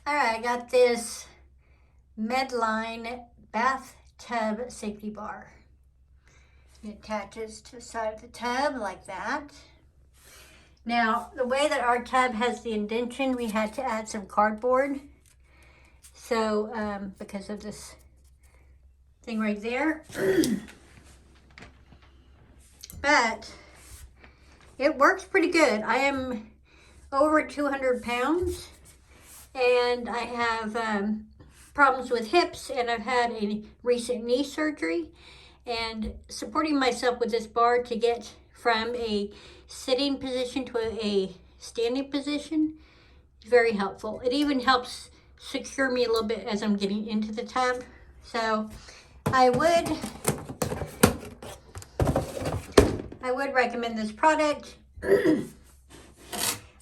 All right, I got this Medline Bathtub safety bar. It attaches to the side of the tub like that. Now, the way that our tub has the indentation, we had to add some cardboard. So, because of this thing right there. But it works pretty good. I am over 200 pounds and I have problems with hips, and I've had a recent knee surgery, and supporting myself with this bar to get from a sitting position to a standing position is very helpful. It even helps secure me a little bit as I'm getting into the tub. So I would recommend this product.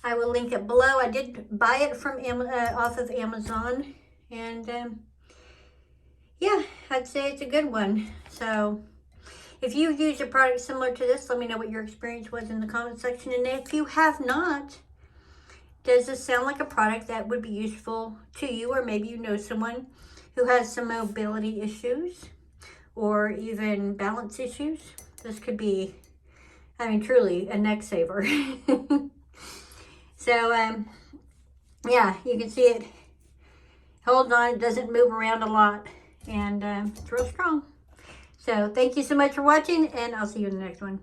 I will link it below. I did buy it from off of Amazon, and yeah, I'd say it's a good one. So if you've used a product similar to this, let me know what your experience was in the comment section. And if you have not, does this sound like a product that would be useful to you, or maybe you know someone who has some mobility issues or even balance issues? This could be, I mean, truly a neck saver. So, yeah, you can see it holds on. It doesn't move around a lot, and it's real strong. So, thank you so much for watching, and I'll see you in the next one.